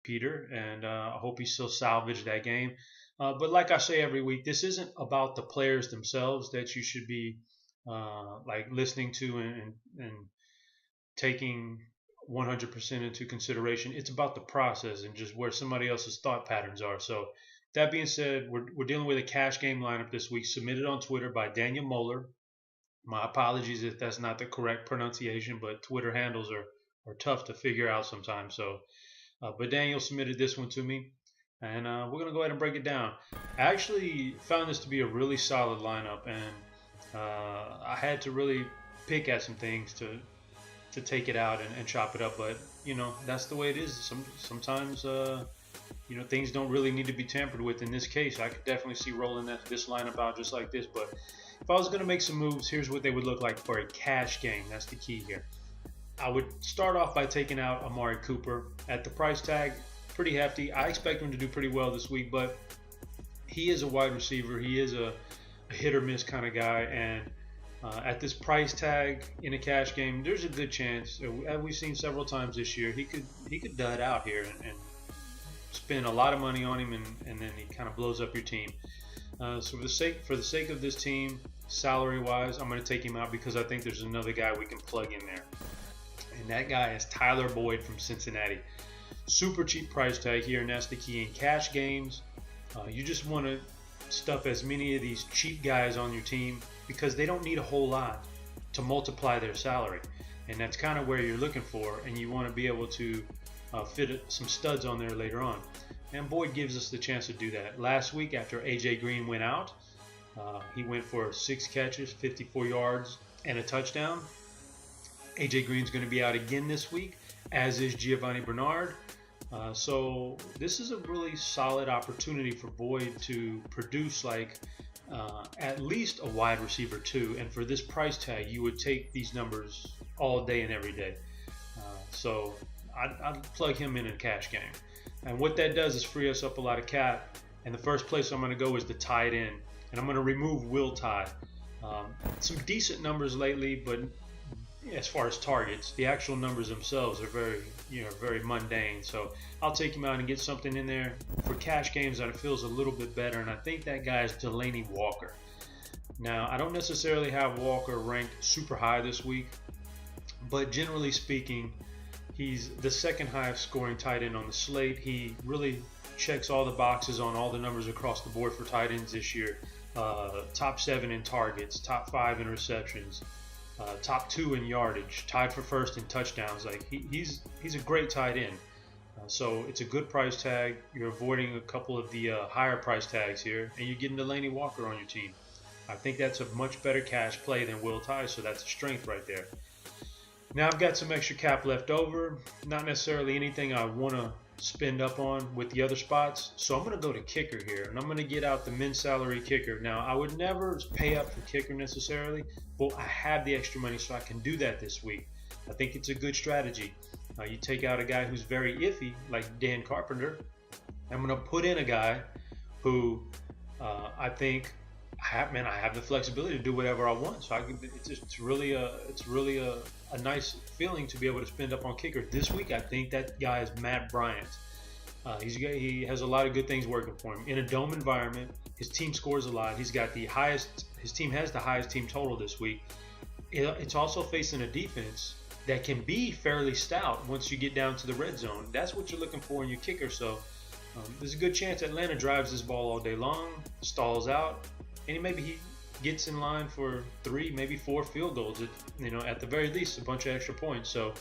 Peter, and I hope he still salvaged that game. But like I say every week, this isn't about the players themselves that you should be like listening to and taking 100% into consideration. It's about the process and just where somebody else's thought patterns are. So that being said, we're dealing with a cash game lineup this week, submitted on Twitter by Daniel Moeller. My apologies if that's not the correct pronunciation, but Twitter handles are tough to figure out sometimes. So, but Daniel submitted this one to me, and we're gonna go ahead and break it down. I actually found this to be a really solid lineup, and I had to really pick at some things to take it out and chop it up. But that's the way it is. Sometimes things don't really need to be tampered with. In this case, I could definitely see rolling this lineup out just like this. But if I was going to make some moves, here's what they would look like for a cash game. That's the key here. I would start off by taking out Amari Cooper at the price tag. Pretty hefty. I expect him to do pretty well this week, but he is a wide receiver. He is a hit or miss kind of guy, and at this price tag in a cash game, there's a good chance, as we've seen several times this year, he could dud out here and spend a lot of money on him, and then he kind of blows up your team. So for the sake of this team, salary wise, I'm going to take him out because I think there's another guy we can plug in there, and that guy is Tyler Boyd from Cincinnati. Super cheap price tag here, and that's the key in cash games. You just want to stuff as many of these cheap guys on your team because they don't need a whole lot to multiply their salary, and that's kind of where you're looking for, and you want to be able to fit some studs on there later on, and Boyd gives us the chance to do that. Last week after AJ Green went out, he went for 6 catches, 54 yards, and a touchdown. AJ Green's going to be out again this week, as is Giovanni Bernard. So this is a really solid opportunity for Boyd to produce like at least a wide receiver too. And for this price tag, you would take these numbers all day and every day. So I'd plug him in a cash game. And what that does is free us up a lot of cap. And the first place I'm going to go is the tight end. And I'm going to remove Will Tye. Some decent numbers lately, but as far as targets, the actual numbers themselves are very mundane. So I'll take him out and get something in there for cash games that it feels a little bit better. And I think that guy is Delaney Walker. Now, I don't necessarily have Walker ranked super high this week, but generally speaking, he's the second highest scoring tight end on the slate. He really checks all the boxes on all the numbers across the board for tight ends this year. Top 7 in targets, top 5 in receptions, top 2 in yardage, tied for first in touchdowns. Like he's a great tight end. So it's a good price tag. You're avoiding a couple of the higher price tags here, and you're getting Delaney Walker on your team. I think that's a much better cash play than Will Tye, so that's a strength right there. Now I've got some extra cap left over. Not necessarily anything I want to spend up on with the other spots, so I'm going to go to kicker here, and I'm going to get out the min salary kicker. Now I would never pay up for kicker necessarily, but I have the extra money, so I can do that this week. I think it's a good strategy. You take out a guy who's very iffy, like Dan Carpenter. I'm going to put in a guy who I think I have the flexibility to do whatever I want. So it's really a nice feeling to be able to spend up on kicker this week. I think that guy is Matt Bryant. He has a lot of good things working for him in a dome environment. His team scores a lot. His team has the highest team total this week. It's also facing a defense that can be fairly stout once you get down to the red zone. That's what you're looking for in your kicker. So there's a good chance Atlanta drives this ball all day long, stalls out, and maybe he gets in line for 3, maybe 4 field goals. At the very least, a bunch of extra points. So